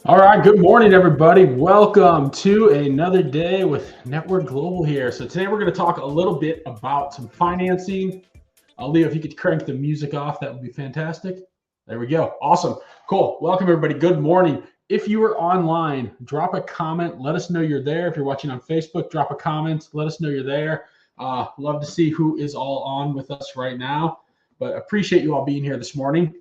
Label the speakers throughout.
Speaker 1: All right, good morning, everybody. Welcome to another day with NettWork Global here. So today we're going to talk a little bit about some financing. Leo, if you could crank the music off, that would be fantastic. There we go. Awesome. Cool. Welcome, everybody. Good morning. If you are online, drop a comment. Let us know you're there. If you're watching on Facebook, drop a comment. Let us know you're there. Love to see who is all on with us right now, but appreciate you all being here this morning.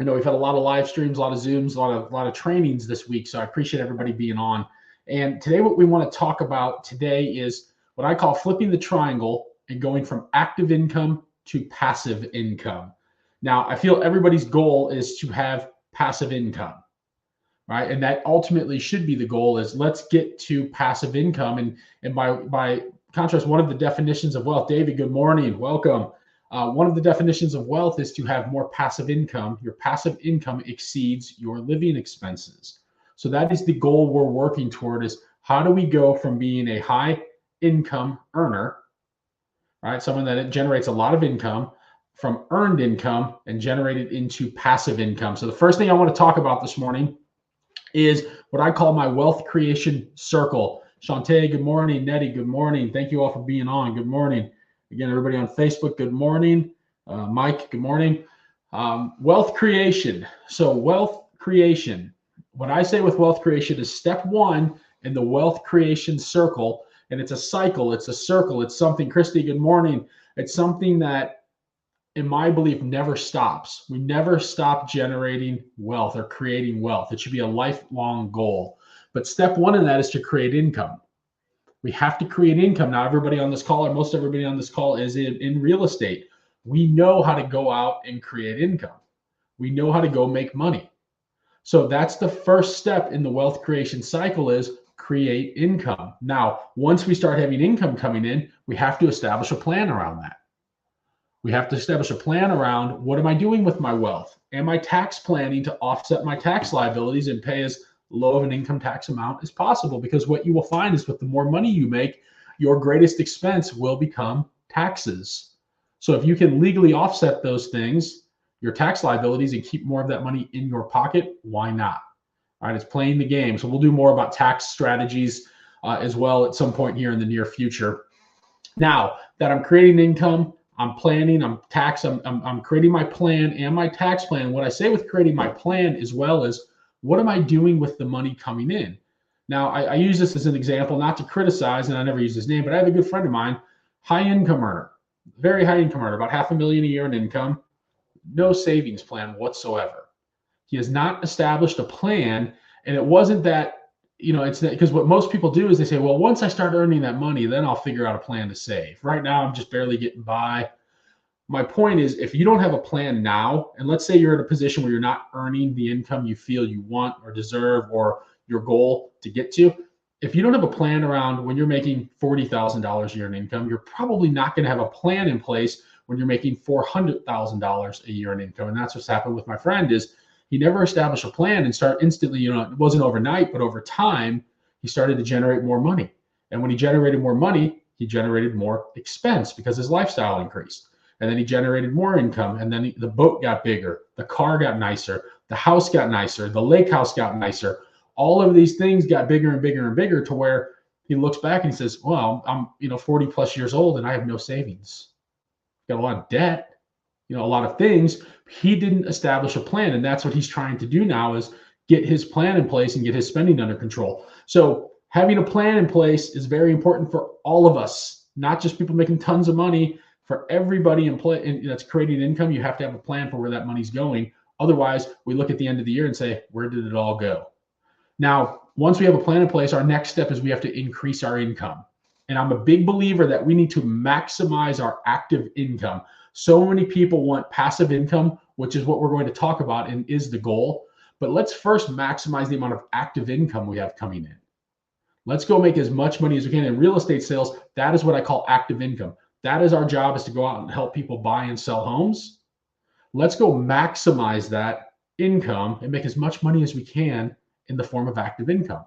Speaker 1: I know we've had a lot of live streams, a lot of Zooms, a lot of trainings this week. So I appreciate everybody being on. And today, what we want to talk about today is what I call flipping the triangle and going from active income to passive income. Now, I feel everybody's goal is to have passive income, right? And that ultimately should be the goal is let's get to passive income. And by contrast, one of the definitions of wealth, David, good morning, welcome. One of the definitions of wealth is to have more passive income. Your passive income exceeds your living expenses. So that is the goal we're working toward is how do we go from being a high income earner, right? Someone that generates a lot of income from earned income and generate it into passive income. So the first thing I want to talk about this morning is what I call my wealth creation circle. Shantae, good morning. Nettie, good morning. Thank you all for being on. Good morning. Again, everybody on Facebook, good morning. Mike, good morning. Wealth creation. So wealth creation, what I say with wealth creation is step one in the wealth creation circle, and it's a cycle, it's a circle, it's something, Christy, good morning. It's something that, in my belief, never stops. We never stop generating wealth or creating wealth. It should be a lifelong goal. But step one in that is to create income. We have to create income. Now, everybody on this call, or most everybody on this call, is in real estate. We know how to go out and create income. We know how to go make money. So that's the first step in the wealth creation cycle is create income. Now, once we start having income coming in, we have to establish a plan around that. We have to establish a plan around what am I doing with my wealth? Am I tax planning to offset my tax liabilities and pay as low of an income tax amount as possible? Because what you will find is with the more money you make, your greatest expense will become taxes. So if you can legally offset those things, your tax liabilities, and keep more of that money in your pocket, why not? All right, it's playing the game. So we'll do more about tax strategies as well at some point here in the near future. Now that I'm creating income, I'm planning, I'm creating my plan and my tax plan. What I say with creating my plan as well is what am I doing with the money coming in? Now, I use this as an example, not to criticize, and I never use his name, but I have a good friend of mine, high income earner, very high income earner, about $500,000 a year in income, no savings plan whatsoever. He has not established a plan, and it wasn't that, it's that because what most people do is they say, well, once I start earning that money, then I'll figure out a plan to save. Right now, I'm just barely getting by. My point is, if you don't have a plan now, and let's say you're in a position where you're not earning the income you feel you want or deserve or your goal to get to, if you don't have a plan around when you're making $40,000 a year in income, you're probably not going to have a plan in place when you're making $400,000 a year in income. And that's what's happened with my friend is he never established a plan and start instantly, it wasn't overnight, but over time, he started to generate more money. And when he generated more money, he generated more expense because his lifestyle increased. And then he generated more income. And then the boat got bigger, the car got nicer, the house got nicer, the lake house got nicer. All of these things got bigger and bigger and bigger to where he looks back and he says, well, I'm 40 plus years old and I have no savings. Got a lot of debt, a lot of things. He didn't establish a plan. And that's what he's trying to do now is get his plan in place and get his spending under control. So having a plan in place is very important for all of us, not just people making tons of money. For everybody that's creating income, you have to have a plan for where that money's going. Otherwise, we look at the end of the year and say, where did it all go? Now, once we have a plan in place, our next step is we have to increase our income. And I'm a big believer that we need to maximize our active income. So many people want passive income, which is what we're going to talk about and is the goal. But let's first maximize the amount of active income we have coming in. Let's go make as much money as we can. In real estate sales, that is what I call active income. That is our job, is to go out and help people buy and sell homes. Let's go maximize that income and make as much money as we can in the form of active income.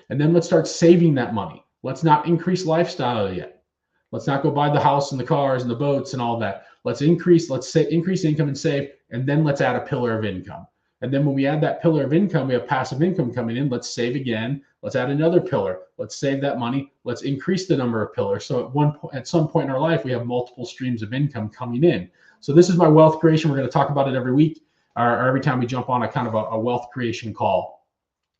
Speaker 1: And then let's start saving that money. Let's not increase lifestyle yet. Let's not go buy the house and the cars and the boats and all that. Let's increase income and save, and then let's add a pillar of income. And then when we add that pillar of income, we have passive income coming in. Let's save again. Let's add another pillar. Let's save that money. Let's increase the number of pillars. So at some point in our life, we have multiple streams of income coming in. So this is my wealth creation. We're going to talk about it every week or every time we jump on a kind of a wealth creation call.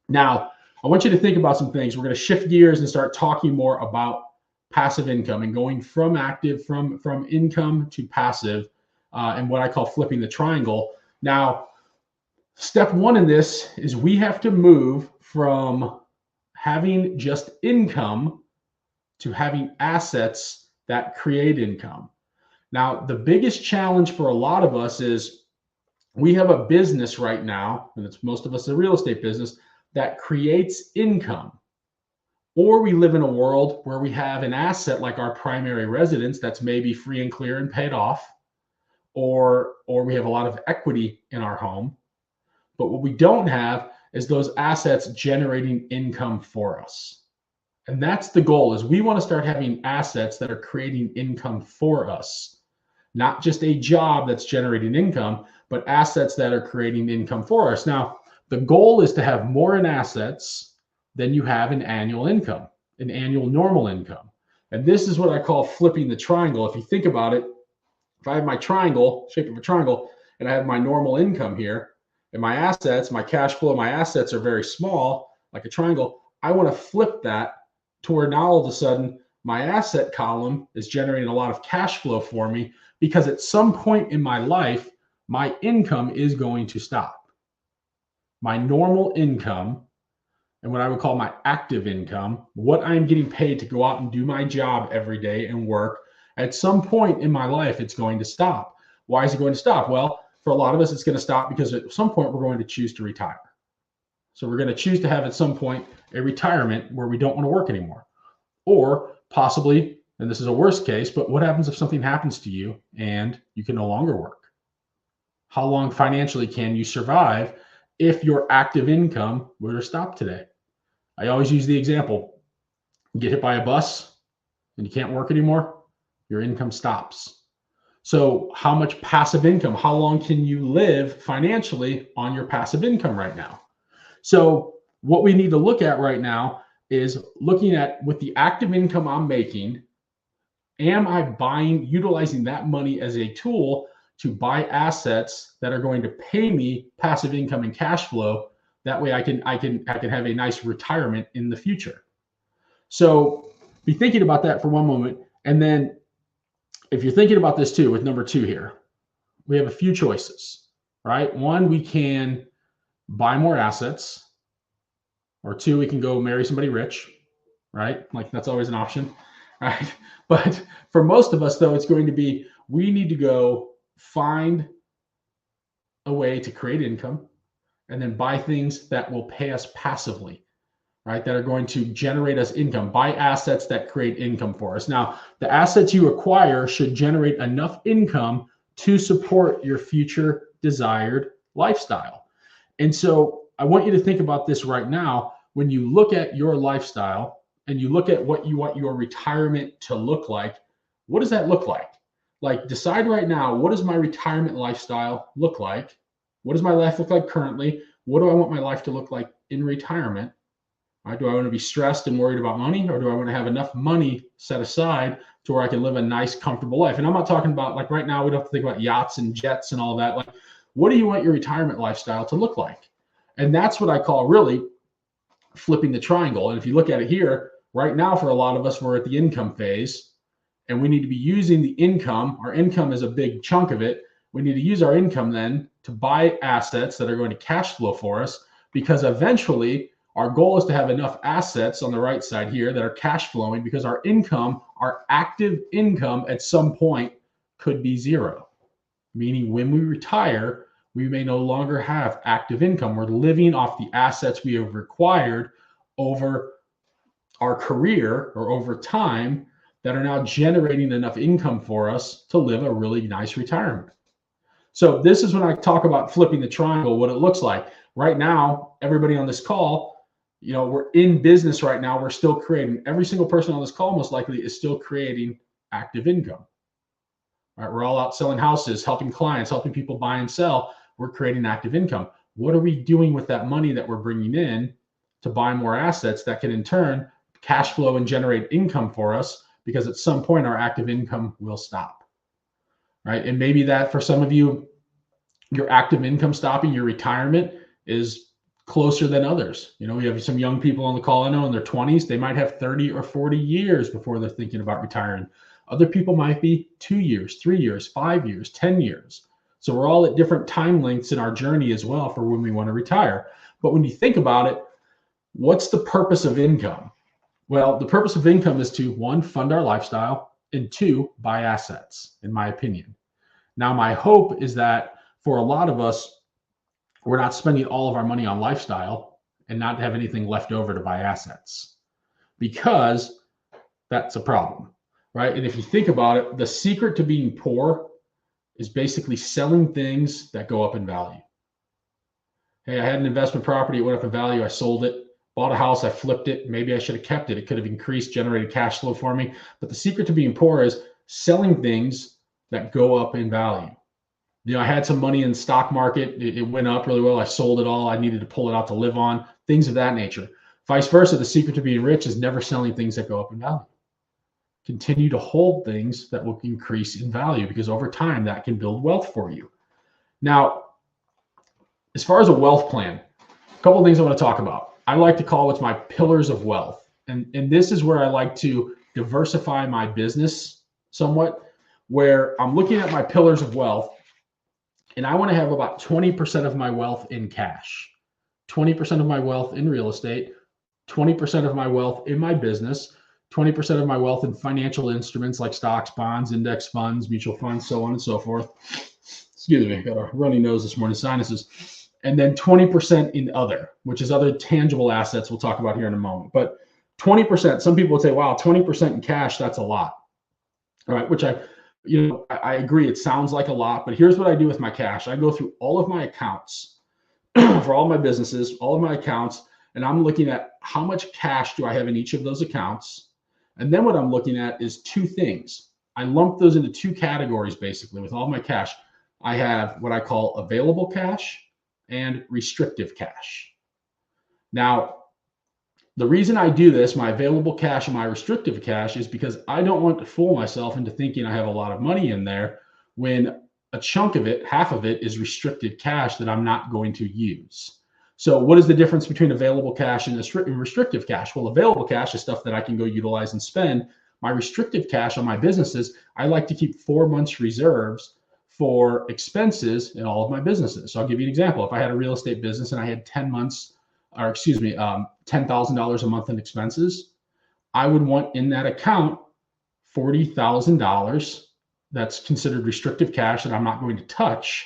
Speaker 1: Now, I want you to think about some things. We're going to shift gears and start talking more about passive income and going from active, from income to passive, and what I call flipping the triangle. Now, step one in this is we have to move from having just income to having assets that create income. Now, the biggest challenge for a lot of us is we have a business right now, and it's most of us a real estate business, that creates income. Or we live in a world where we have an asset like our primary residence that's maybe free and clear and paid off, or we have a lot of equity in our home. But what we don't have is those assets generating income for us. And that's the goal, is we want to start having assets that are creating income for us. Not just a job that's generating income, but assets that are creating income for us. Now, the goal is to have more in assets than you have in annual income, an annual normal income. And this is what I call flipping the triangle. If you think about it, if I have my triangle, shape of a triangle, and I have my normal income here, and my assets, my cash flow, my assets are very small, like a triangle, I want to flip that to where now all of a sudden my asset column is generating a lot of cash flow for me, because at some point in my life, my income is going to stop. My normal income and what I would call my active income, what I'm getting paid to go out and do my job every day and work, at some point in my life, it's going to stop. Why is it going to stop? Well, for a lot of us, it's going to stop because at some point we're going to choose to retire. So we're going to choose to have at some point a retirement where we don't want to work anymore. Or possibly, and this is a worst case, but what happens if something happens to you and you can no longer work? How long financially can you survive if your active income were to stop today? I always use the example, you get hit by a bus and you can't work anymore, your income stops. So how much passive income, how long can you live financially on your passive income right now? So what we need to look at right now is looking at, with the active income I'm making, am I utilizing that money as a tool to buy assets that are going to pay me passive income and cash flow? That way I can have a nice retirement in the future. So be thinking about that for one moment. And then if you're thinking about this too, with number 2 here, we have a few choices, right? 1, we can buy more assets, or 2, we can go marry somebody rich, right? Like that's always an option, right? But for most of us though, it's going to be, we need to go find a way to create income and then buy things that will pay us passively, right? That are going to generate us income. Buy assets that create income for us. Now, the assets you acquire should generate enough income to support your future desired lifestyle. And so I want you to think about this right now. When you look at your lifestyle and you look at what you want your retirement to look like, what does that look like? Like, decide right now, what does my retirement lifestyle look like? What does my life look like currently? What do I want my life to look like in retirement? Right? Do I want to be stressed and worried about money, or do I want to have enough money set aside to where I can live a nice, comfortable life? And I'm not talking about, like right now, we don't have to think about yachts and jets and all that. Like, what do you want your retirement lifestyle to look like? And that's what I call really flipping the triangle. And if you look at it here, right now, for a lot of us, we're at the income phase, and we need to be using the income. Our income is a big chunk of it. We need to use our income then to buy assets that are going to cash flow for us, because eventually our goal is to have enough assets on the right side here that are cash flowing, because our income, our active income at some point could be zero. Meaning when we retire, we may no longer have active income. We're living off the assets we have acquired over our career or over time that are now generating enough income for us to live a really nice retirement. So this is when I talk about flipping the triangle, what it looks like. Right now, everybody on this call, we're in business right now. We're still creating. Every single person on this call most likely is still creating active income. All right, we're all out selling houses, helping clients, helping people buy and sell. We're creating active income. what are we doing with that money that we're bringing in to buy more assets that can in turn cash flow and generate income for us? Because at some point our active income will stop, right? And maybe that for some of you, your active income stopping, your retirement is closer than others. We have some young people on the call I know in their 20s, they might have 30 or 40 years before they're thinking about retiring. Other people might be 2 years, 3 years, 5 years, 10 years. So we're all at different time lengths in our journey as well for when we want to retire. But when you think about it, what's the purpose of income? Well, the purpose of income is to, one, fund our lifestyle, and two, buy assets, in my opinion. Now, my hope is that for a lot of us, we're not spending all of our money on lifestyle and not have anything left over to buy assets, because that's a problem, right? And if you think about it, the secret to being poor is basically selling things that go up in value. Hey, I had an investment property, it went up in value, I sold it. Bought a house, I flipped it. Maybe I should have kept it. It could have increased, generated cash flow for me. But the secret to being poor is selling things that go up in value. I had some money in the stock market. It went up really well. I sold it all. I needed to pull it out to live on, things of that nature. Vice versa, the secret to being rich is never selling things that go up in value. Continue to hold things that will increase in value, because over time that can build wealth for you. Now, as far as a wealth plan, a couple of things I want to talk about. I like to call what's my pillars of wealth. And this is where I like to diversify my business somewhat, where I'm looking at my pillars of wealth, and I want to have about 20% of my wealth in cash, 20% of my wealth in real estate, 20% of my wealth in my business, 20% of my wealth in financial instruments like stocks, bonds, index funds, mutual funds, so on and so forth. Excuse me, got a runny nose this morning, sinuses. And then 20% in other, which is other tangible assets we'll talk about here in a moment. But 20%, some people would say, wow, 20% in cash, that's a lot. All right, which I agree, it sounds like a lot, but here's what I do with my cash. I go through all of my accounts for all my businesses, all of my accounts, and I'm looking at how much cash do I have in each of those accounts. And then what I'm looking at is two things. I lump those into two categories, basically, with all my cash. I have what I call available cash and restrictive cash. Now, the reason I do this, my available cash and my restrictive cash, is because I don't want to fool myself into thinking I have a lot of money in there when a chunk of it, half of it, is restricted cash that I'm not going to use. So what is the difference between available cash and restrictive cash? Well, available cash is stuff that I can go utilize and spend. My restrictive cash on my businesses, I like to keep 4 months reserves for expenses in all of my businesses. So I'll give you an example. If I had a real estate business and I had $10,000 a month in expenses, I would want in that account $40,000 that's considered restrictive cash that I'm not going to touch.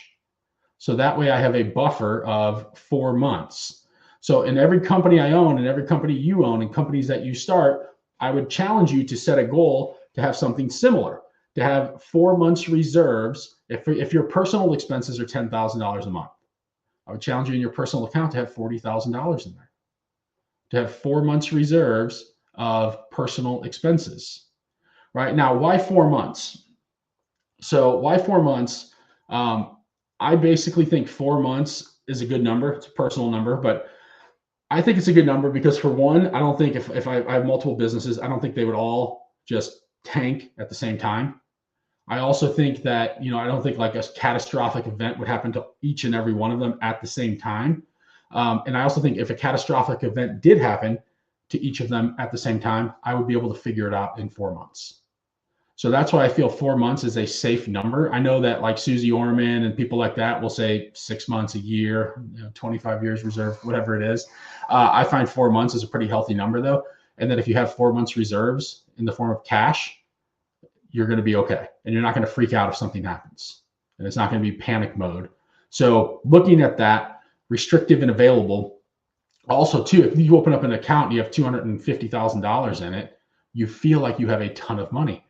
Speaker 1: So that way I have a buffer of 4 months. So in every company I own and every company you own and companies that you start, I would challenge you to set a goal to have something similar, to have 4 months reserves. If your personal expenses are $10,000 a month, I would challenge you in your personal account to have $40,000 in there, to have 4 months reserves of personal expenses. Right now, why 4 months? So why 4 months? I basically think 4 months is a good number. It's a personal number, but I think it's a good number because, for one, I don't think if I have multiple businesses, I don't think they would all just tank at the same time. I also think that, I don't think like a catastrophic event would happen to each and every one of them at the same time. And I also think if a catastrophic event did happen to each of them at the same time, I would be able to figure it out in 4 months. So that's why I feel 4 months is a safe number. I know that like Susie Orman and people like that will say 6 months, a year, 25 years reserve, whatever it is. I find 4 months is a pretty healthy number though. And that if you have 4 months reserves in the form of cash, you're going to be okay. And you're not going to freak out if something happens. And it's not going to be panic mode. So looking at that, restrictive and available. Also too, if you open up an account and you have $250,000 in it, you feel like you have a ton of money.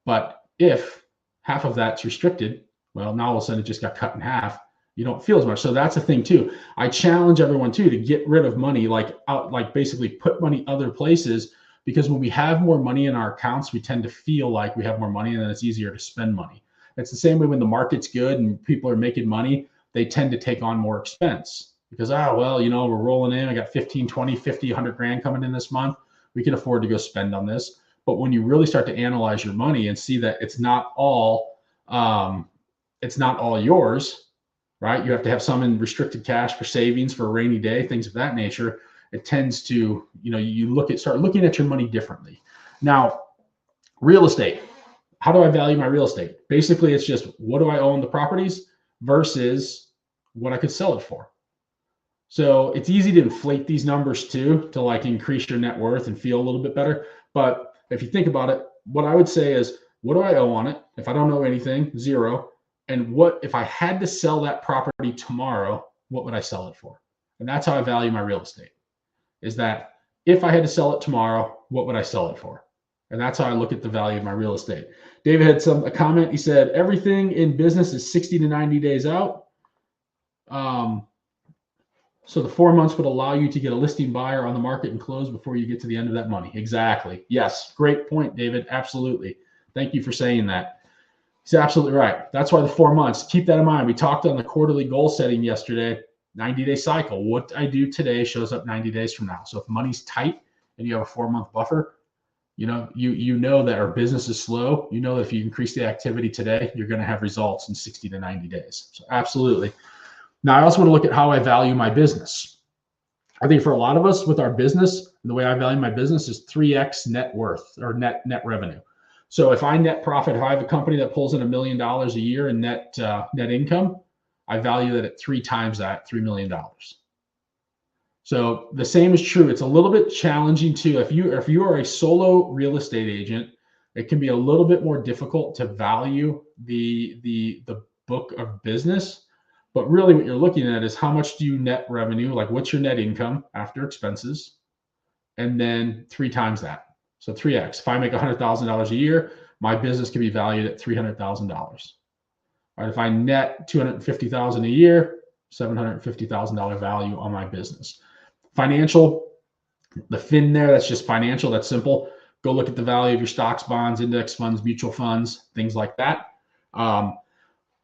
Speaker 1: But if half of that's restricted, well, now all of a sudden it just got cut in half. You don't feel as much. So that's a thing too. I challenge everyone too to get rid of money, like basically put money other places, because when we have more money in our accounts, we tend to feel like we have more money and then it's easier to spend money. It's the same way when the market's good and people are making money, they tend to take on more expense. because, well, we're rolling in. I got 15, 20, 50, 100 grand coming in this month. We can afford to go spend on this. But when you really start to analyze your money and see that it's not all yours, right? You have to have some in restricted cash for savings for a rainy day, things of that nature. It tends to, you start looking at your money differently. Now, real estate. How do I value my real estate? Basically, it's just what do I own the properties versus what I could sell it for. So it's easy to inflate these numbers too, to like increase your net worth and feel a little bit better. But if you think about it, what I would say is, what do I owe on it? If I don't know anything, zero. And what if I had to sell that property tomorrow, what would I sell it for? And that's how I value my real estate, is that if I had to sell it tomorrow, what would I sell it for? And that's how I look at the value of my real estate. David had a comment. He said, everything in business is 60 to 90 days out. So the 4 months would allow you to get a listing buyer on the market and close before you get to the end of that money. Exactly. Yes. Great point, David. Absolutely. Thank you for saying that. He's absolutely right. That's why the 4 months, keep that in mind. We talked on the quarterly goal setting yesterday, 90-day cycle. What I do today shows up 90 days from now. So if money's tight and you have a 4-month buffer, you know that our business is slow. You know that if you increase the activity today, you're going to have results in 60 to 90 days. So absolutely. Now, I also want to look at how I value my business. I think for a lot of us with our business, the way I value my business is 3x net worth or net revenue. So if I net profit, if I have a company that pulls in $1 million a year in net income, I value that at 3 times that, $3 million. So the same is true. It's a little bit challenging too. If you are a solo real estate agent, it can be a little bit more difficult to value the book of business. But really what you're looking at is how much do you net revenue, like what's your net income after expenses, and then 3 times that. So 3x. If I make $100,000 a year, my business can be valued at $300,000. Right, if I net $250,000 a year, $750,000 value on my business. Financial, the fin there, that's just financial, that's simple. Go look at the value of your stocks, bonds, index funds, mutual funds, things like that.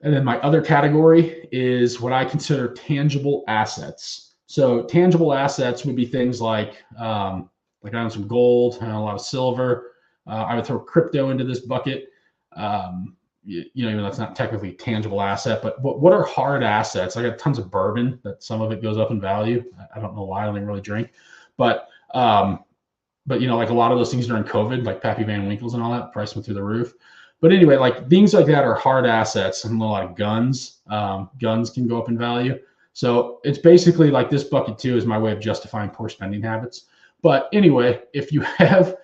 Speaker 1: And then my other category is what I consider tangible assets. So tangible assets would be things like I own some gold, I own a lot of silver. I would throw crypto into this bucket. Even though that's not technically a tangible asset, but what are hard assets? I got tons of bourbon that some of it goes up in value. I don't know why, I don't even really drink, but like a lot of those things during COVID, like Pappy Van Winkle's and all that, price went through the roof. But anyway, like things like that are hard assets, and a lot of guns. Guns can go up in value. So it's basically like this bucket too is my way of justifying poor spending habits. But anyway, if you have,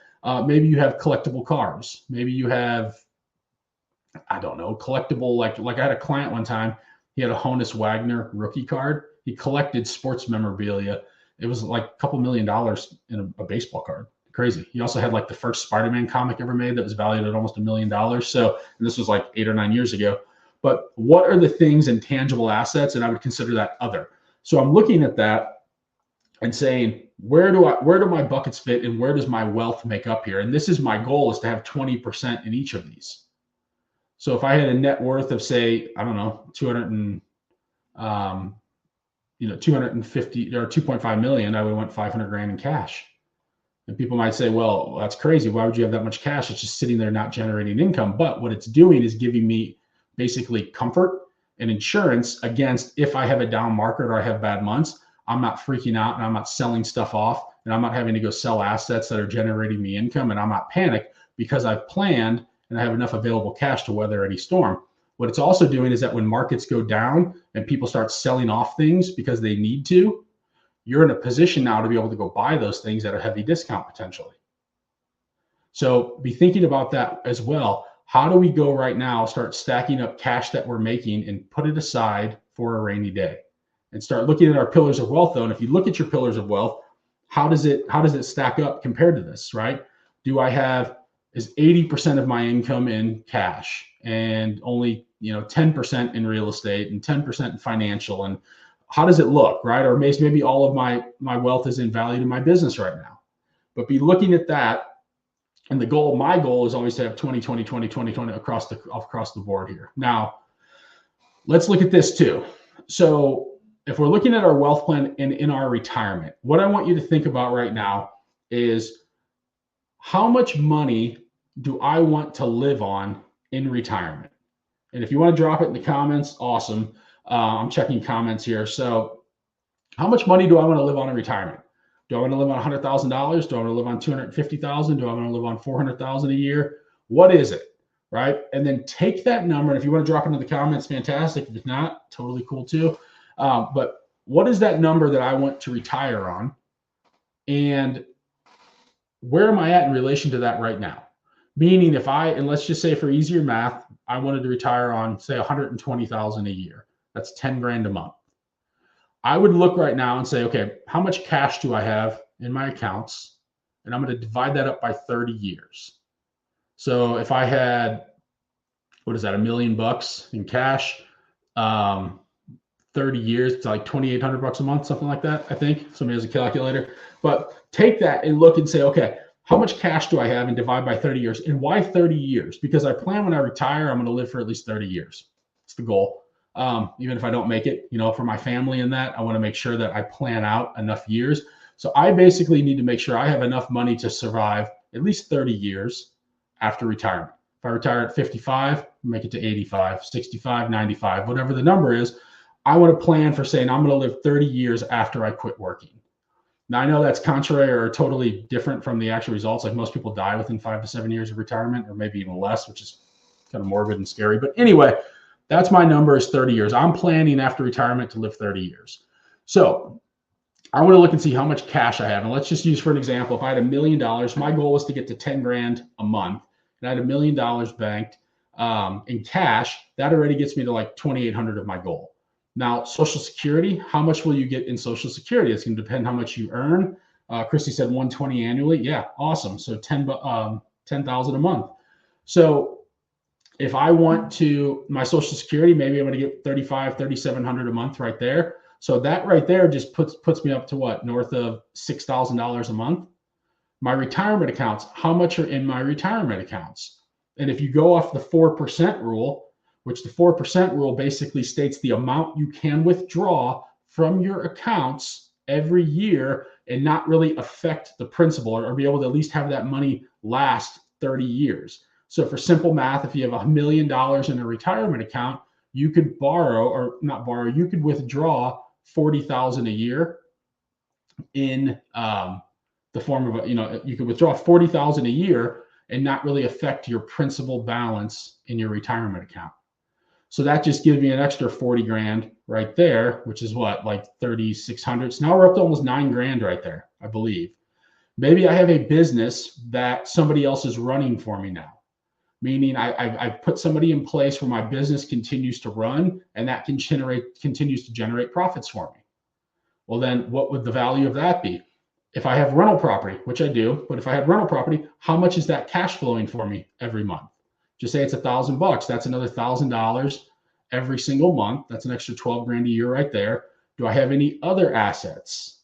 Speaker 1: maybe you have collectible cars, maybe you have, I don't know, collectible, like I had a client one time, he had a Honus Wagner rookie card. He collected sports memorabilia. It was like a couple $1 million in a baseball card. Crazy. He also had like the first Spider-Man comic ever made that was valued at almost $1 million. So, and this was like 8 or 9 years ago. But what are the things in tangible assets? And I would consider that other. So I'm looking at that and saying, where do my buckets fit and where does my wealth make up here? And this is my goal, is to have 20% in each of these. So if I had a net worth of, say, I don't know, 250 or 2.5 million, I would want 500 grand in cash. And people might say, well, that's crazy. Why would you have that much cash? It's just sitting there not generating income. But what it's doing is giving me basically comfort and insurance against if I have a down market or I have bad months, I'm not freaking out and I'm not selling stuff off and I'm not having to go sell assets that are generating me income, and I'm not panicked because I've planned and I have enough available cash to weather any storm. What it's also doing is that when markets go down and people start selling off things because they need to, you're in a position now to be able to go buy those things at a heavy discount potentially. So be thinking about that as well. How do we go right now, start stacking up cash that we're making and put it aside for a rainy day, and start looking at our pillars of wealth though. And if you look at your pillars of wealth, how does it stack up compared to this, right? Is 80% of my income in cash and only 10% in real estate and 10% in financial, and how does it look, right? Or maybe all of my wealth is in value to my business right now. But be looking at that, and my goal is always to have 20, 20, 20, 20, 20 across the board here. Now, let's look at this too. So if we're looking at our wealth plan in our retirement, what I want you to think about right now is how much money do I want to live on in retirement? And if you want to drop it in the comments, awesome. I'm checking comments here. So how much money do I want to live on in retirement? Do I want to live on $100,000? Do I want to live on $250,000? Do I want to live on $400,000 a year? What is it? Right? And then take that number. And if you want to drop it into the comments, fantastic. If not, totally cool too. But what is that number that I want to retire on? And where am I at in relation to that right now? Meaning if and let's just say for easier math, I wanted to retire on say 120,000 a year. That's 10 grand a month. I would look right now and say, okay, how much cash do I have in my accounts? And I'm going to divide that up by 30 years. So if I had, what is that, $1 million in cash, 30 years, it's like $2,800 a month, something like that, I think. Somebody has a calculator. But take that and look and say, okay, how much cash do I have, and divide by 30 years? And why 30 years? Because I plan when I retire, I'm going to live for at least 30 years. It's the goal. Even if I don't make it, for my family and that, I want to make sure that I plan out enough years. So I basically need to make sure I have enough money to survive at least 30 years after retirement. If I retire at 55, make it to 85, 65, 95, whatever the number is, I want to plan for saying I'm going to live 30 years after I quit working. Now, I know that's contrary or totally different from the actual results. Like most people die within 5 to 7 years of retirement, or maybe even less, which is kind of morbid and scary. But anyway, that's my number, is 30 years. I'm planning after retirement to live 30 years. So I want to look and see how much cash I have. And let's just use for an example, if I had $1 million, my goal was to get to 10 grand a month. And I had $1 million banked in cash. That already gets me to like 2,800 of my goal. Now, Social Security, how much will you get in Social Security? It's going to depend how much you earn. Christy said 120 annually. Yeah, awesome. So 10,000 a month. So if I want to, my Social Security, maybe I'm going to get 3,700 a month right there. So that right there just puts me up to what? North of $6,000 a month. My retirement accounts, how much are in my retirement accounts? And if you go off the 4% rule, which the 4% rule basically states the amount you can withdraw from your accounts every year and not really affect the principal, or be able to at least have that money last 30 years. So for simple math, if you have $1 million in a retirement account, you could you could withdraw 40,000 a year in the form of, you could withdraw 40,000 a year and not really affect your principal balance in your retirement account. So that just gives me an extra 40 grand right there, which is what, like 3,600. So now we're up to almost 9 grand right there, I believe. Maybe I have a business that somebody else is running for me now, meaning I've put somebody in place where my business continues to run, and that continues to generate profits for me. Well, then what would the value of that be? If I have rental property, which I do, but if I have rental property, how much is that cash flowing for me every month? Just say it's $1,000. That's another $1,000 every single month. That's an extra 12 grand a year right there. Do I have any other assets?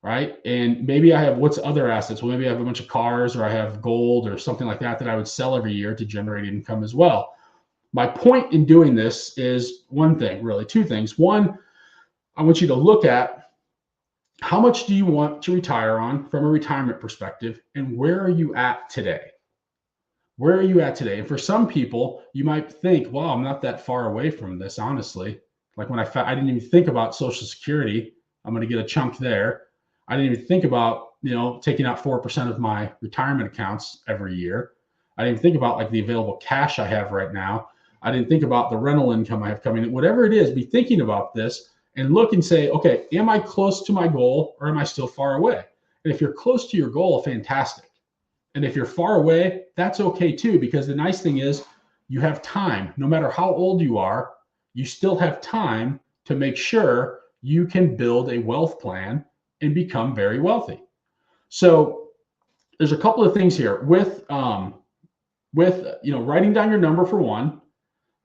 Speaker 1: Right? And maybe I have, what's other assets? Well, maybe I have a bunch of cars, or I have gold or something like that I would sell every year to generate income as well. My point in doing this is one thing, really two things. One, I want you to look at how much do you want to retire on from a retirement perspective, and where are you at today? Where are you at today? And for some people, you might think, wow, I'm not that far away from this, honestly. Like when I didn't even think about Social Security. I'm going to get a chunk there. I didn't even think about, taking out 4% of my retirement accounts every year. I didn't think about like the available cash I have right now. I didn't think about the rental income I have coming in. Whatever it is, be thinking about this and look and say, okay, am I close to my goal, or am I still far away? And if you're close to your goal, fantastic. And if you're far away, that's okay too, because the nice thing is you have time. No matter how old you are, you still have time to make sure you can build a wealth plan and become very wealthy. So there's a couple of things here with writing down your number for one,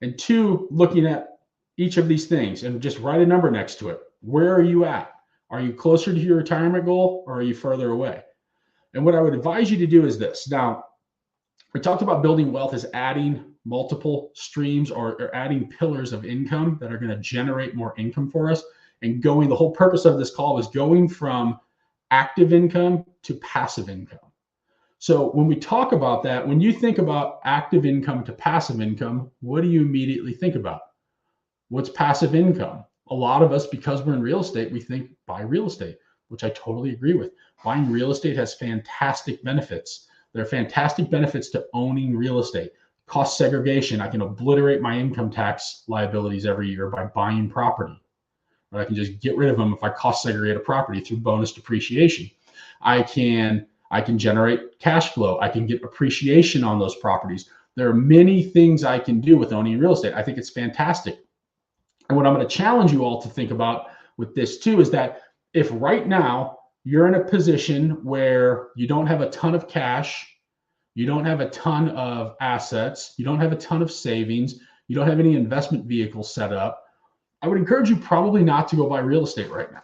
Speaker 1: and two, looking at each of these things and just write a number next to it. Where are you at? Are you closer to your retirement goal, or are you further away? And what I would advise you to do is this. Now, we talked about building wealth as adding multiple streams or adding pillars of income that are going to generate more income for us. and going, the whole purpose of this call was going from active income to passive income. So when we talk about that, when you think about active income to passive income, what do you immediately think about? What's passive income? A lot of us, because we're in real estate, we think buy real estate, which I totally agree with. Buying real estate has fantastic benefits. There are fantastic benefits to owning real estate. Cost segregation. I can obliterate my income tax liabilities every year by buying property. But I can just get rid of them if I cost segregate a property through bonus depreciation. I can generate cash flow. I can get appreciation on those properties. There are many things I can do with owning real estate. I think it's fantastic. And what I'm going to challenge you all to think about with this too is that if right now you're in a position where you don't have a ton of cash, you don't have a ton of assets, you don't have a ton of savings, you don't have any investment vehicles set up, I would encourage you probably not to go buy real estate right now.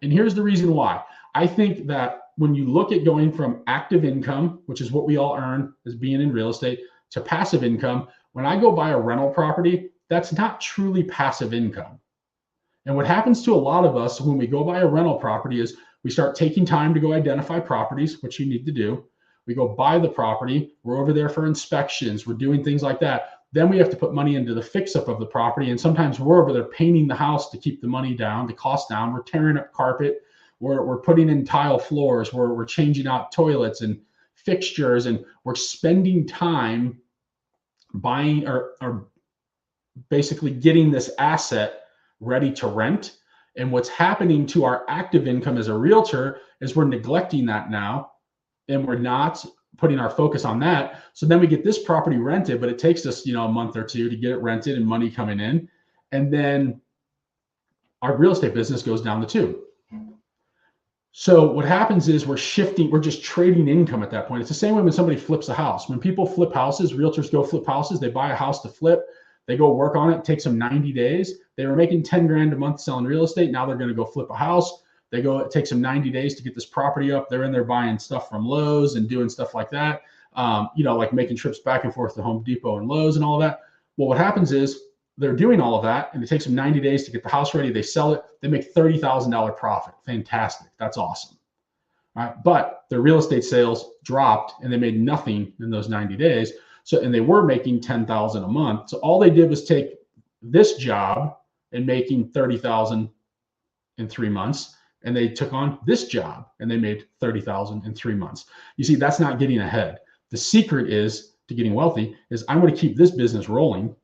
Speaker 1: And here's the reason why. I think that when you look at going from active income, which is what we all earn as being in real estate, to passive income, when I go buy a rental property, that's not truly passive income. And what happens to a lot of us when we go buy a rental property is we start taking time to go identify properties, which you need to do. We go buy the property. We're over there for inspections. We're doing things like that. Then we have to put money into the fix up of the property. And sometimes we're over there painting the house to keep the money down, the cost down. We're tearing up carpet. We're putting in tile floors. We're changing out toilets and fixtures. And we're spending time buying or basically getting this asset ready to rent. And what's happening to our active income as a realtor is we're neglecting that now, and we're not putting our focus on that. So then we get this property rented, but it takes us, a month or two to get it rented and money coming in. And then our real estate business goes down the tube. So what happens is we're just trading income at that point. It's the same way when somebody flips a house. When people flip houses, realtors go flip houses, they buy a house to flip. They go work on it. It takes them 90 days. They were making 10 grand a month selling real estate. Now they're going to go flip a house. It takes them 90 days to get this property up. They're in there buying stuff from Lowe's and doing stuff like that. Like making trips back and forth to Home Depot and Lowe's and all of that. Well, what happens is they're doing all of that, and it takes them 90 days to get the house ready. They sell it. They make $30,000 profit. Fantastic. That's awesome. All right. But their real estate sales dropped, and they made nothing in those 90 days. And they were making $10,000 a month. So all they did was take this job and making $30,000 in 3 months, and they took on this job and they made $30,000 in 3 months. You see, that's not getting ahead. The secret is to getting wealthy is I'm going to keep this business rolling.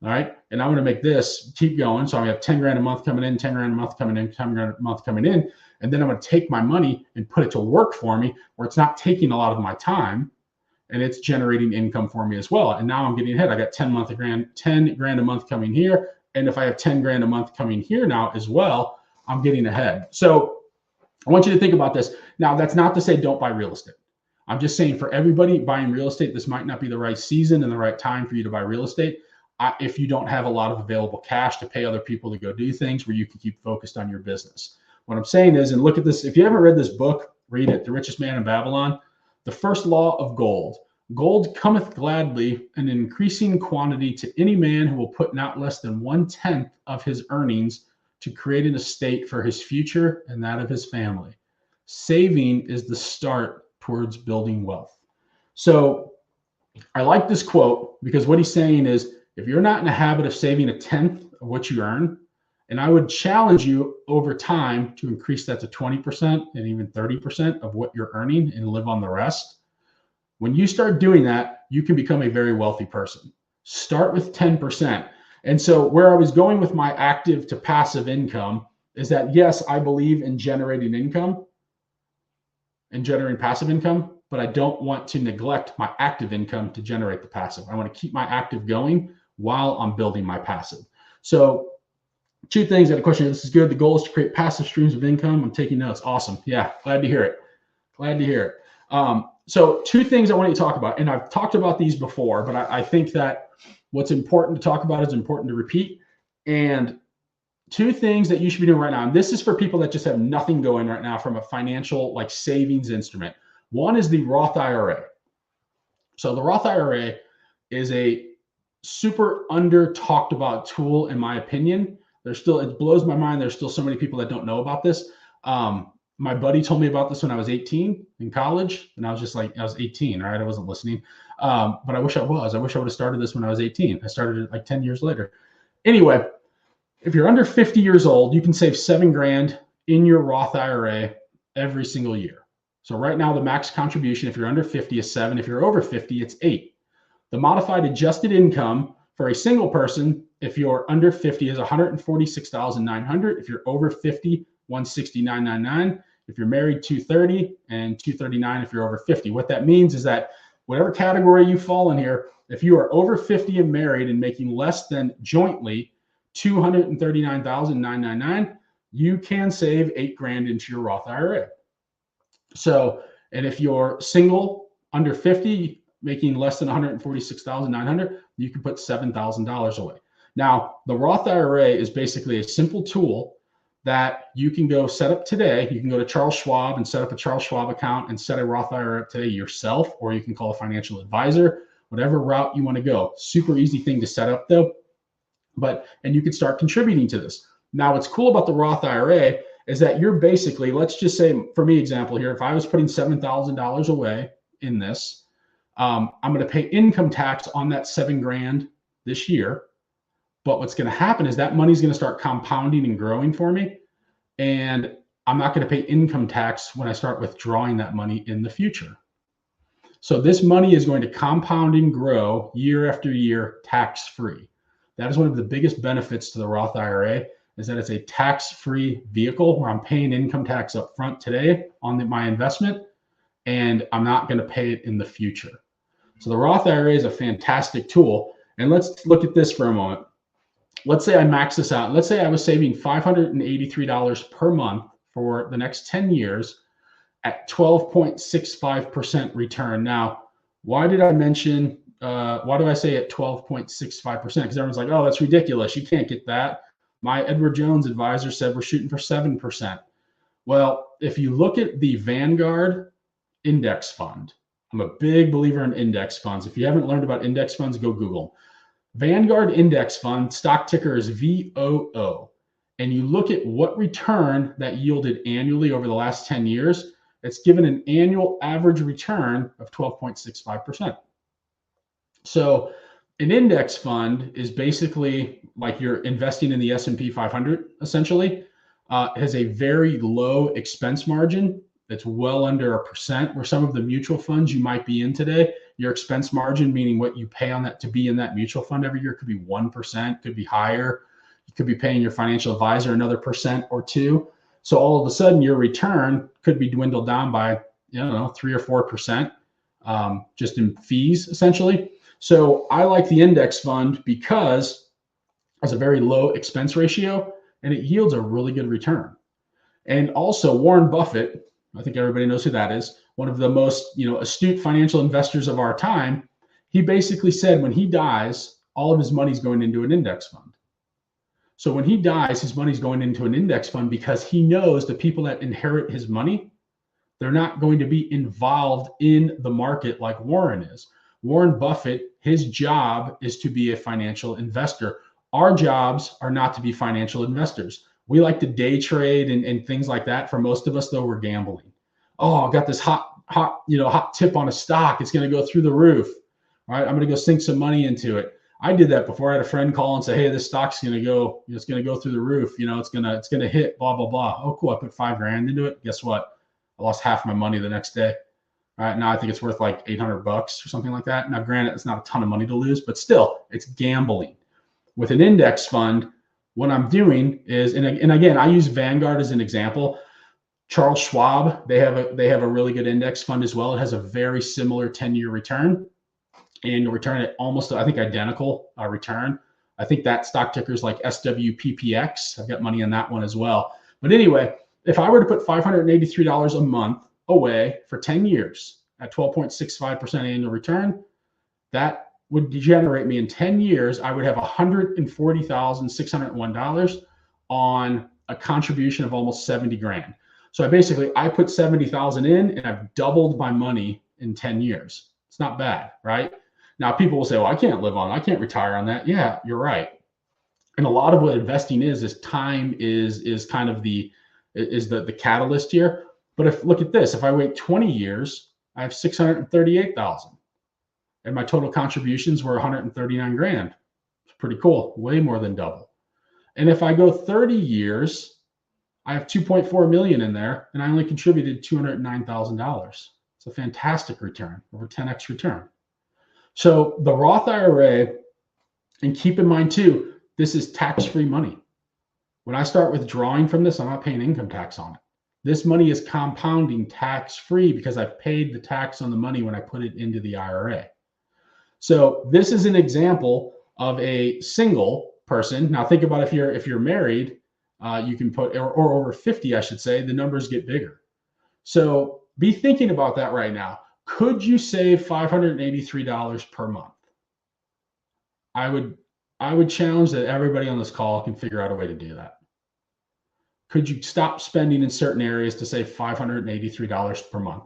Speaker 1: All right. And I'm going to make this keep going. So I have 10 grand a month coming in, 10 grand a month coming in, 10 grand a month coming in. And then I'm going to take my money and put it to work for me where it's not taking a lot of my time, and it's generating income for me as well. And now I'm getting ahead. I got 10 grand a month coming here. And if I have 10 grand a month coming here now as well, I'm getting ahead. So I want you to think about this. Now, that's not to say don't buy real estate. I'm just saying for everybody buying real estate, this might not be the right season and the right time for you to buy real estate. If you don't have a lot of available cash to pay other people to go do things where you can keep focused on your business. What I'm saying is, and look at this, if you haven't read this book, read it, The Richest Man in Babylon. The first law of gold. Gold cometh gladly in an increasing quantity to any man who will put not less than 1/10 of his earnings to create an estate for his future and that of his family. Saving is the start towards building wealth. So I like this quote because what he's saying is, if you're not in the habit of saving 1/10 of what you earn, and I would challenge you over time to increase that to 20% and even 30% of what you're earning and live on the rest. When you start doing that, you can become a very wealthy person. Start with 10%. And so where I was going with my active to passive income is that, yes, I believe in generating income and generating passive income, but I don't want to neglect my active income to generate the passive. I want to keep my active going while I'm building my passive. So 2 things. I had a question. This is good. The goal is to create passive streams of income. I'm taking notes. Awesome. Yeah. Glad to hear it. Glad to hear it. So 2 things I want you to talk about, and I've talked about these before, but I think that what's important to talk about is important to repeat. And 2 things that you should be doing right now. And this is for people that just have nothing going right now from a financial savings instrument. One is the Roth IRA. So the Roth IRA is a super under talked about tool, in my opinion. it blows my mind. There's still so many people that don't know about this. My buddy told me about this when I was 18 in college, and I was just like, I was 18, right? I wasn't listening. But I wish I was. I wish I would have started this when I was 18. I started it like 10 years later. Anyway, if you're under 50 years old, you can save $7,000 in your Roth IRA every single year. So right now, the max contribution, if you're under 50, is 7. If you're over 50, it's 8. The modified adjusted income for a single person, if you're under 50, is $146,900. If you're over 50, $169,999. If you're married, $230, and $239 if you're over 50. What that means is that whatever category you fall in here, if you are over 50 and married and making less than jointly $239,999, you can save $8,000 into your Roth IRA. So, and if you're single under 50, making less than $146,900, you can put $7,000 away. Now, the Roth IRA is basically a simple tool that you can go set up today. You can go to Charles Schwab and set up a Charles Schwab account and set a Roth IRA up today yourself, or you can call a financial advisor, whatever route you want to go. Super easy thing to set up though. And you can start contributing to this. Now, what's cool about the Roth IRA is that you're basically, let's just say, for me, example here, if I was putting $7,000 away in this, I'm going to pay income tax on that $7,000 this year. But what's going to happen is that money's going to start compounding and growing for me. And I'm not going to pay income tax when I start withdrawing that money in the future. So this money is going to compound and grow year after year, tax-free. That is one of the biggest benefits to the Roth IRA, is that it's a tax-free vehicle where I'm paying income tax up front today on my investment, and I'm not going to pay it in the future. So the Roth IRA is a fantastic tool. And let's look at this for a moment. Let's say I max this out. Let's say I was saving $583 per month for the next 10 years at 12.65% return. Now, why did I mention, why do I say at 12.65%? Because everyone's like, oh, that's ridiculous. You can't get that. My Edward Jones advisor said we're shooting for 7%. Well, if you look at the Vanguard index fund, I'm a big believer in index funds. If you haven't learned about index funds, go Google. Vanguard Index Fund, stock ticker is VOO. And you look at what return that yielded annually over the last 10 years, it's given an annual average return of 12.65%. So an index fund is basically like you're investing in the S&P 500, essentially. It has a very low expense margin. It's well under 1%, where some of the mutual funds you might be in today, your expense margin, meaning what you pay on that to be in that mutual fund every year, could be 1%, could be higher. You could be paying your financial advisor another % or 2%. So all of a sudden your return could be dwindled down by, 3 or 4%, just in fees essentially. So I like the index fund because it has a very low expense ratio and it yields a really good return. And also Warren Buffett, I think everybody knows who that is, one of the most astute financial investors of our time. He basically said when he dies, all of his money's going into an index fund. So when he dies, his money's going into an index fund because he knows the people that inherit his money, they're not going to be involved in the market like Warren is. Warren Buffett, his job is to be a financial investor. Our jobs are not to be financial investors. We like to day trade and things like that. For most of us, though, we're gambling. Oh, I got this hot tip on a stock. It's going to go through the roof. All right, I'm going to go sink some money into it. I did that before. I had a friend call and say, "Hey, this stock's going to go. It's going to go through the roof. It's going to hit. Blah blah blah." Oh, cool. I put $5,000 into it. Guess what? I lost half my money the next day. All right, now I think it's worth like $800 or something like that. Now, granted, it's not a ton of money to lose, but still, it's gambling. With an index fund, what I'm doing is, and again, I use Vanguard as an example. Charles Schwab, they have a really good index fund as well. It has a very similar 10-year return, and you'll return it almost, I think, identical return. I think that stock ticker is like SWPPX. I've got money on that one as well. But anyway, if I were to put $583 a month away for 10 years at 12.65% annual return, that would generate me in 10 years, I would have $140,601 on a contribution of almost 70 grand. So I put 70,000 in and I've doubled my money in 10 years. It's not bad, right? Now people will say, well, I can't live on, I can't retire on that. Yeah, you're right. And a lot of what investing is time is kind of the catalyst here. But if look at this, if I wait 20 years, I have 638,000 and my total contributions were 139 grand. It's pretty cool, way more than double. And if I go 30 years, I have 2.4 million in there and I only contributed $209,000. It's a fantastic return, over 10x return. So the Roth IRA, and keep in mind too, this is tax-free money. When I start withdrawing from this, I'm not paying income tax on it. This money is compounding tax-free because I paid the tax on the money when I put it into the IRA. So this is an example of a single person. Now think about if you're married, you can put, or over 50, I should say, the numbers get bigger. So be thinking about that right now. Could you save $583 per month? I would challenge that everybody on this call can figure out a way to do that. Could you stop spending in certain areas to save $583 per month?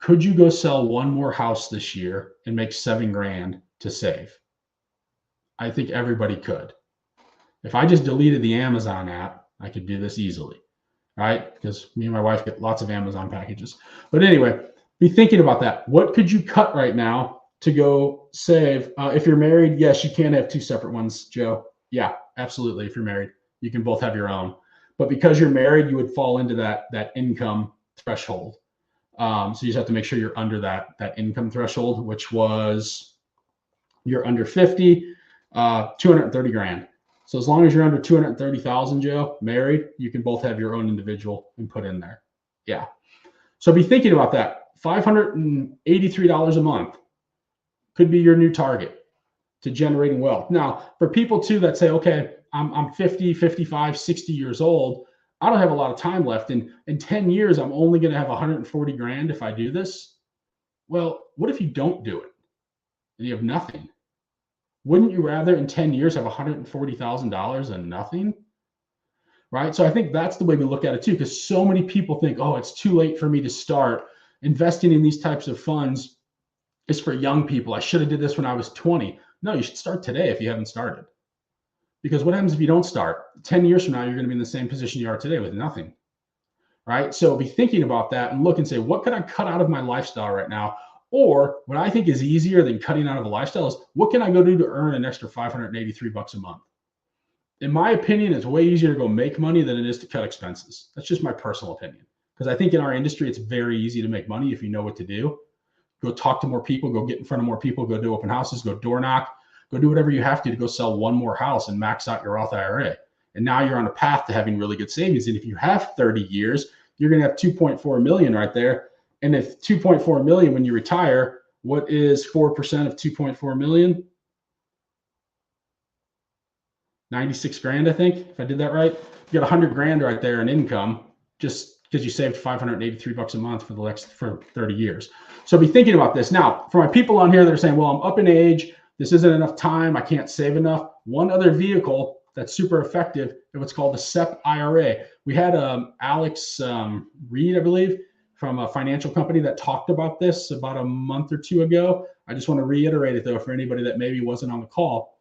Speaker 1: Could you go sell one more house this year and make 7 grand to save? I think everybody could. If I just deleted the Amazon app, I could do this easily, right? Because me and my wife get lots of Amazon packages. But anyway, be thinking about that. What could you cut right now to go save? If you're married, yes, you can have 2 separate ones, Joe. Yeah, absolutely. If you're married, you can both have your own. But because you're married, you would fall into that income threshold. So you just have to make sure you're under that income threshold, which was you're under 50, 230 grand. So as long as you're under 230,000, Joe, married, you can both have your own individual and put in there. Yeah. So be thinking about that. $583 a month could be your new target to generating wealth. Now, for people too that say, okay, I'm 50, 55, 60 years old. I don't have a lot of time left. In 10 years, I'm only going to have 140 grand if I do this. Well, what if you don't do it and you have nothing? Wouldn't you rather in 10 years have $140,000 and nothing? Right? So I think that's the way we look at it too, because so many people think, oh, it's too late for me to start. Investing in these types of funds is for young people. I should have did this when I was 20. No, you should start today if you haven't started. Because what happens if you don't start? 10 years from now, you're going to be in the same position you are today with nothing, right? So be thinking about that and look and say, what can I cut out of my lifestyle right now? Or what I think is easier than cutting out of a lifestyle is what can I go do to earn an extra $583 a month? In my opinion, it's way easier to go make money than it is to cut expenses. That's just my personal opinion. Because I think in our industry, it's very easy to make money if you know what to do. Go talk to more people, go get in front of more people, go do open houses, go door knock. Go do whatever you have to go sell one more house and max out your Roth IRA. And now you're on a path to having really good savings. And if you have 30 years, you're going to have 2.4 million right there. And if 2.4 million when you retire, what is 4% of 2.4 million? 96 grand, I think, if I did that right. You got 100 grand right there in income just because you saved $583 a month for 30 years. So be thinking about this. Now, for my people on here that are saying, well, I'm up in age, this isn't enough time, I can't save enough. One other vehicle that's super effective is what's called the SEP IRA. We had Alex Reed, I believe, from a financial company that talked about this about a month or 2 ago. I just want to reiterate it though for anybody that maybe wasn't on the call.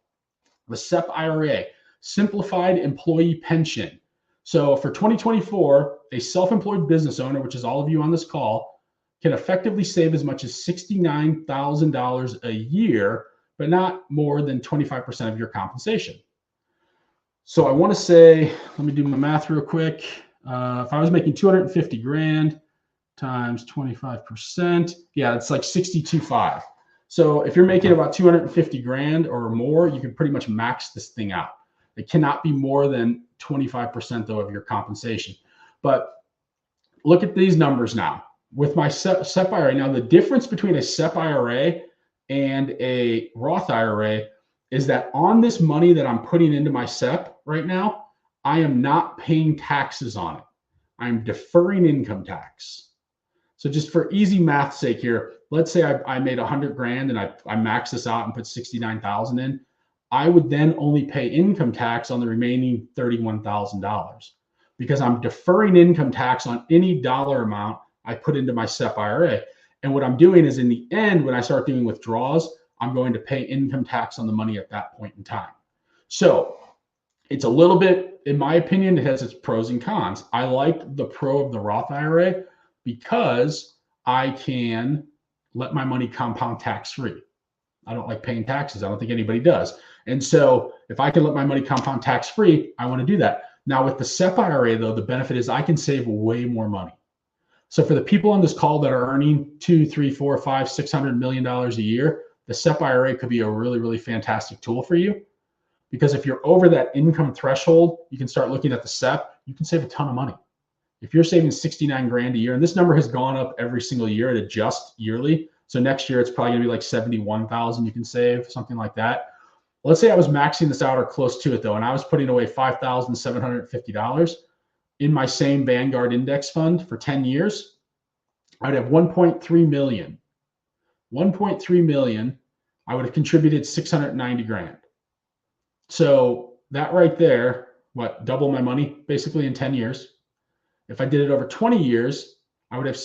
Speaker 1: The SEP IRA, Simplified Employee Pension. So for 2024, a self-employed business owner, which is all of you on this call, can effectively save as much as $69,000 a year, but not more than 25% of your compensation. So I want to say, let me do my math real quick. If I was making 250 grand times 25%, yeah, it's like 62.5. So if you're making about 250 grand or more, you can pretty much max this thing out. It cannot be more than 25% though of your compensation. But look at these numbers now. With my SEP IRA, now the difference between a SEP IRA and a Roth IRA is that on this money that I'm putting into my SEP right now, I am not paying taxes on it. I'm deferring income tax. So just for easy math sake here, let's say I made 100 grand and I max this out and put 69,000 in. I would then only pay income tax on the remaining $31,000 because I'm deferring income tax on any dollar amount I put into my SEP IRA. And what I'm doing is in the end, when I start doing withdrawals, I'm going to pay income tax on the money at that point in time. So It's a little bit, in my opinion, it has its pros and cons. I like the pro of the Roth IRA because I can let my money compound tax free. I don't like paying taxes. I don't think anybody does. And so if I can let my money compound tax free, I want to do that. Now with the SEP IRA though, the benefit is I can save way more money. So for the people on this call that are earning $200, $300, $400, $500, $600 million a year, the SEP IRA could be a really, really fantastic tool for you. Because if you're over that income threshold, you can start looking at the SEP, you can save a ton of money. If you're saving 69 grand a year, and this number has gone up every single year, it adjusts yearly. So next year, it's probably gonna be like 71,000 you can save, something like that. Let's say I was maxing this out or close to it though, and I was putting away $5,750 in my same Vanguard index fund for 10 years, I'd have 1.3 million. 1.3 million, I would have contributed 690 grand. So that right there, what, double my money basically in 10 years. If I did it over 20 years, I would have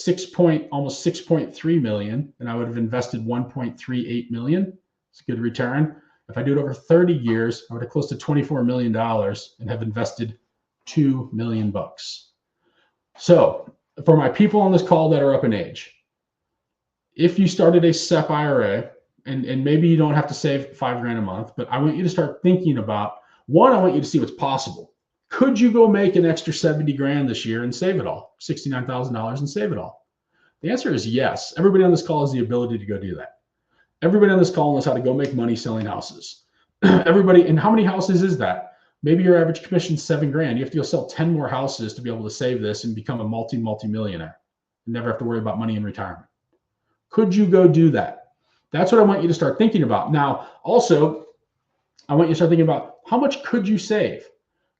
Speaker 1: almost 6.3 million, and I would have invested 1.38 million. It's a good return. If I do it over 30 years, I would have close to $24 million and have invested $2 million. So for my people on this call that are up in age, if you started a SEP IRA, and maybe you don't have to save $5 grand a month, but I want you to start thinking about, one, I want you to see what's possible. Could you go make an extra 70 grand this year and save it all, $69,000 and save it all? The answer is yes. Everybody on this call has the ability to go do that. Everybody on this call knows how to go make money selling houses. Everybody, and how many houses is that? Maybe your average commission is $7 grand. You have to go sell 10 more houses to be able to save this and become a multi-millionaire and never have to worry about money in retirement. Could you go do that? That's what I want you to start thinking about. Now, also, I want you to start thinking about how much could you save?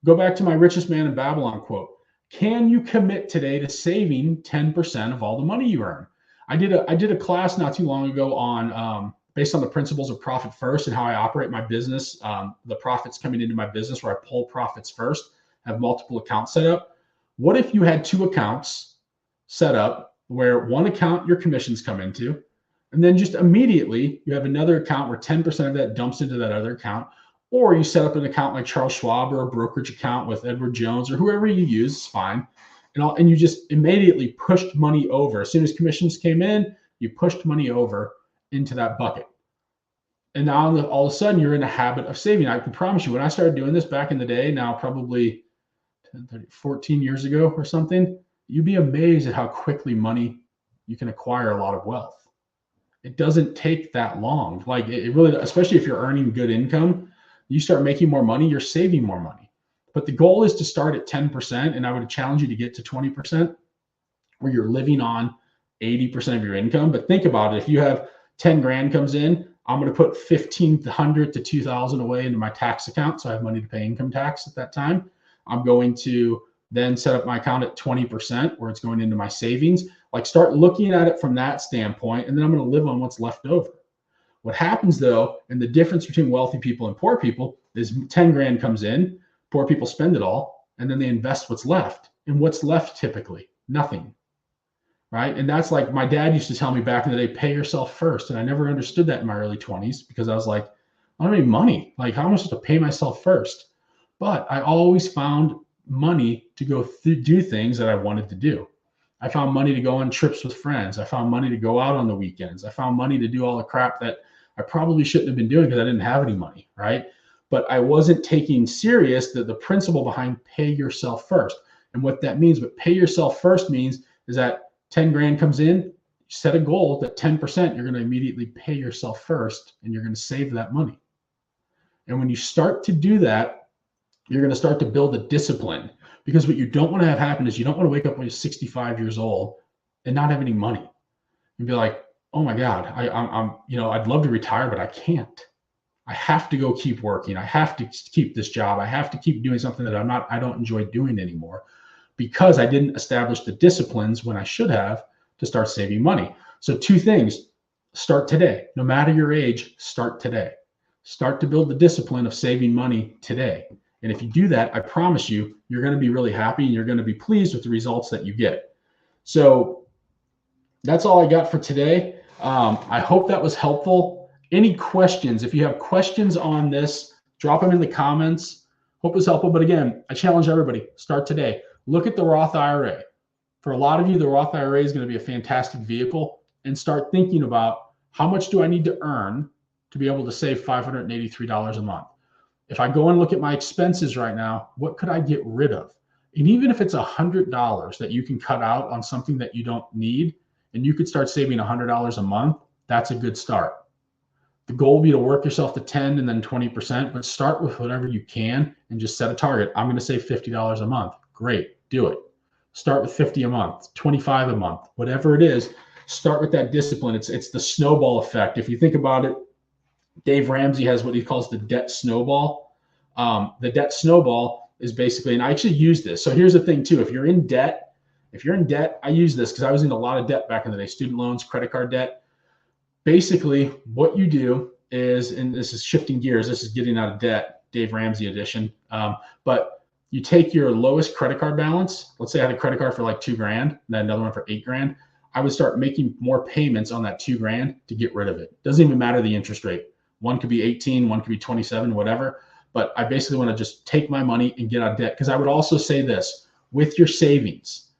Speaker 1: Go back to my richest man in Babylon quote. Can you commit today to saving 10% of all the money you earn? I did a class not too long ago on based on the principles of profit first and how I operate my business, the profits coming into my business where I pull profits first, have multiple accounts set up. What if you had 2 accounts set up where one account your commissions come into, and then just immediately you have another account where 10% of that dumps into that other account, or you set up an account like Charles Schwab or a brokerage account with Edward Jones or whoever you use, is fine. And you just immediately pushed money over. As soon as commissions came in, you pushed money over into that bucket. And now all of a sudden you're in a habit of saving. I can promise you, when I started doing this back in the day, now probably 14 years ago or something, you'd be amazed at how quickly you can acquire a lot of wealth. It doesn't take that long. Like it really, especially if you're earning good income, you start making more money, you're saving more money. But the goal is to start at 10%, and I would challenge you to get to 20%, where you're living on 80% of your income. But think about it. If you have 10 grand comes in, I'm going to put 1,500 to 2,000 away into my tax account, so I have money to pay income tax at that time. I'm going to then set up my account at 20%, where it's going into my savings. Like start looking at it from that standpoint, and then I'm going to live on what's left over. What happens though, and the difference between wealthy people and poor people is 10 grand comes in, poor people spend it all, and then they invest what's left. And what's left typically? Nothing, right? And that's like my dad used to tell me back in the day, pay yourself first. And I never understood that in my early 20s because I was like, I don't have any money. Like how am I supposed to pay myself first? But I always found money to go do things that I wanted to do. I found money to go on trips with friends. I found money to go out on the weekends. I found money to do all the crap that I probably shouldn't have been doing because I didn't have any money, right? But I wasn't taking serious the principle behind pay yourself first. And what that means, what pay yourself first means is that 10 grand comes in, set a goal that 10% you're going to immediately pay yourself first, and you're going to save that money. And when you start to do that, you're going to start to build a discipline, because what you don't want to have happen is you don't want to wake up when you're 65 years old and not have any money and be like, oh my God, I'd love to retire, but I can't. I have to go keep working. I have to keep this job. I have to keep doing something that I don't enjoy doing anymore because I didn't establish the disciplines when I should have to start saving money. So 2 things, start today. No matter your age, start today. Start to build the discipline of saving money today. And if you do that, I promise you, you're going to be really happy and you're going to be pleased with the results that you get. So that's all I got for today. I hope that was helpful. Any questions? If you have questions on this, drop them in the comments. Hope it's helpful. But again, I challenge everybody, start today. Look at the Roth IRA. For a lot of you, the Roth IRA is going to be a fantastic vehicle, and start thinking about how much do I need to earn to be able to save $583 a month. If I go and look at my expenses right now, what could I get rid of? And even if it's $100 that you can cut out on something that you don't need, and you could start saving $100 a month, that's a good start. The goal will be to work yourself to 10 and then 20%, but start with whatever you can and just set a target. I'm going to save $50 a month. Great, do it. Start with 50 a month, 25 a month, whatever it is. Start with that discipline. It's the snowball effect. If you think about it, Dave Ramsey has what he calls the debt snowball. The debt snowball is basically, and I actually use this. So here's the thing too, if you're in debt, I use this because I was in a lot of debt back in the day, student loans, credit card debt. Basically what you do is, and this is shifting gears, this is getting out of debt, Dave Ramsey edition. But you take your lowest credit card balance. Let's say I had a credit card for like $2,000, and then another one for $8,000. I would start making more payments on that $2,000 to get rid of it. Doesn't even matter the interest rate. One could be 18, one could be 27, whatever. But I basically want to just take my money and get out of debt. Because I would also say this, with your savings,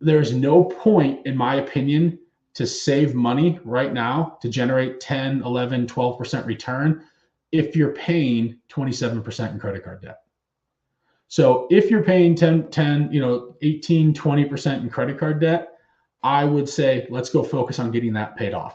Speaker 1: there's no point, in my opinion, to save money right now to generate 10, 11, 12% return if you're paying 27% in credit card debt. So if you're paying 10, 18, 20% in credit card debt, I would say, let's go focus on getting that paid off.